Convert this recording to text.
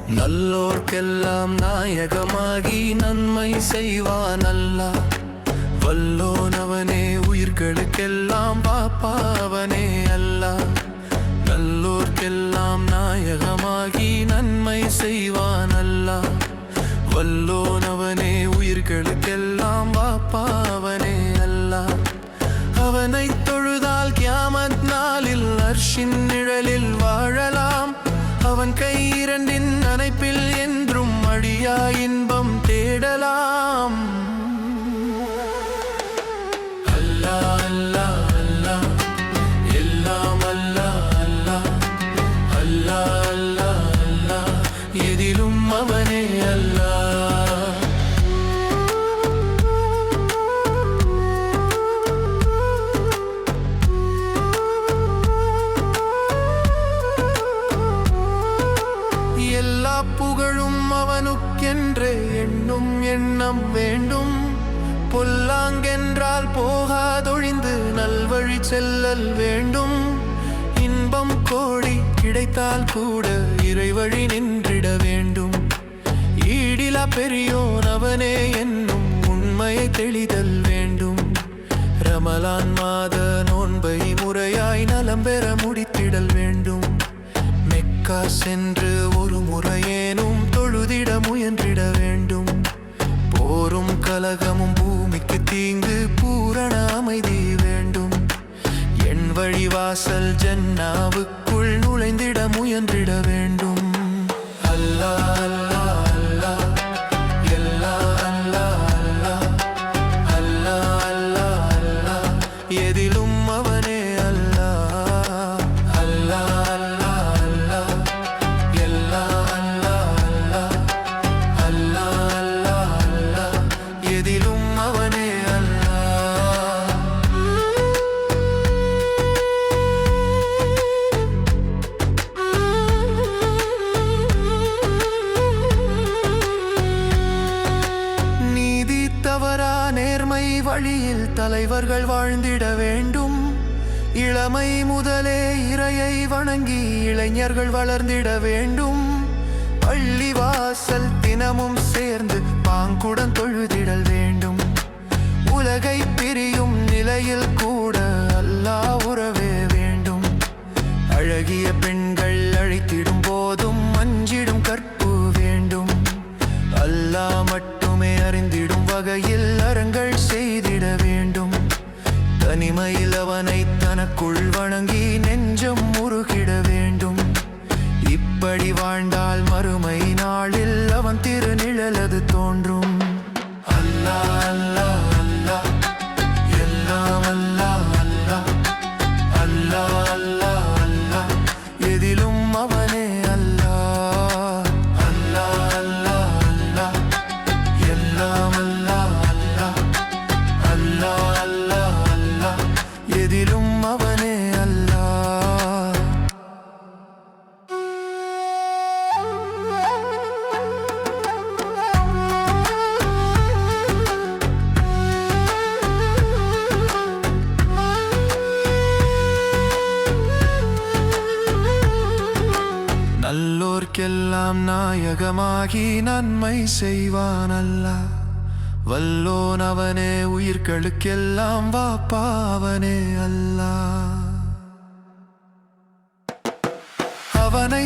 நல்லோர்க்கெல்லாம் நாயகமாகி நன்மை செய்வான் அல்லாஹ். வல்லோனவனே உயிர்களுக்கெல்லாம் பாப்பாவனே அல்லாஹ். நல்லோர்க்கெல்லாம் நாயகமாகி நன்மை செய்வான் அல்லாஹ். வல்லோனவனே உயிர்களுக்கெல்லாம் பாப்பாவனே அல்லாஹ். அவனை தொழுதால் கியாமத் நாளில் அர்ஷின் நிழலில் வாழலாம். அவன் கை இரண்டின் அணைப்பில் என்றும் அழியா இன்பம் தேடலாம். அல்லாஹ் அல்லாஹ் அல்லாஹ் எல்லாம் அல்லாஹ் அல்லாஹ் அல்லாஹ் அல்லாஹ் அல்லாஹ் எதிலும் அவனே அல்லாஹ். எல்லா புகழும் அவனுக்கென்றே எண்ணும் எண்ணம் வேண்டும். பொல்லாங்கென்றால் போகாதொழிந்து நல்வழி செல்லல் வேண்டும். இன்பம் கோடி கிடைத்தால் கூட இறைவழி நின்றிட வேண்டும். ஈடிலா பெரியோன் அவனே என்னும் உண்மையை தெளிதல் வேண்டும். ரமலான் மாத நோன்பை முறையாய் நலம் பெற முடித்திடல் வேண்டும். மெக்கா சென்று ஒரு முறையேனும் தொழுதிட முயன்றிட வேண்டும். போரும் கலகமும் பூமிக்கு தீங்கு பூரண அமைதி வேண்டும். என் வழிவாசல் ஜன்னாவுக்குள் நுழைந்திட முயன்றிட வேண்டும். அல்லாஹ் அல்லாஹ் அல்லாஹ் எல்லாம் அல்லாஹ் அல்லாஹ் அல்லாஹ் அல்லாஹ் அல்லாஹ் எதிலும் அவனே அல்லாஹ். அல்லாஹ் அல்லாஹ் அல்லாஹ் எல்லாம் அல்லாஹ் அல்லாஹ் அல்லாஹ் அல்லாஹ் அல்லாஹ் எதிலும் அவனே அல்லாஹ். நீதி தவறா நேர்மை வழியில் தலைவர்கள் வாழ்ந்திட வேண்டும். இளமை முதலே இறையை வணங்கி இளைஞர்கள் வளர்ந்திட வேண்டும். பள்ளி வாசல் தினமும் சேர்ந்து பாங்குடன் தொழுதிடல் வேண்டும். உலகை பிரியும் நிலையில் கூட அல்லாஹ் உறவே வேண்டும். அழகிய பெண்கள் அழைத்திடும் போதும் அஞ்சிடும் கற்பு வேண்டும். அல்லாஹ் மட்டுமே அறிந்திடும் வகையில் அறங்கள் செய்திட வேண்டும். தனிமையில் அவனை தனக்குள் வணங்கி நெஞ்சம் முருகிட வேண்டும். இப்படி வாழ்ந்தால் மறுமை நாளில் அவன் திருநிழலது தோன்றும். அல்லாஹ் அல்லாஹ் அல்லாஹ் எல்லாம் அல்லாஹ் அல்லாஹ் அல்லாஹ் அல்லாஹ் அல்லாஹ் எதிலும் அவனே அல்லாஹ். அல்லாஹ் அல்லாஹ் அல்லாஹ் எல்லாம் அல்லாஹ் அல்லாஹ் அல்லாஹ் அல்லாஹ் அல்லாஹ் எதிலும் அவனே அல்லாஹ். நல்லோர்க்கெல்லாம் நாயகமாகி நன்மை செய்வான் அல்லாஹ். வல்லோன் அவனே உயிர்களுக்கெல்லாம் வாப்பாவனே அல்லாஹ். அவனை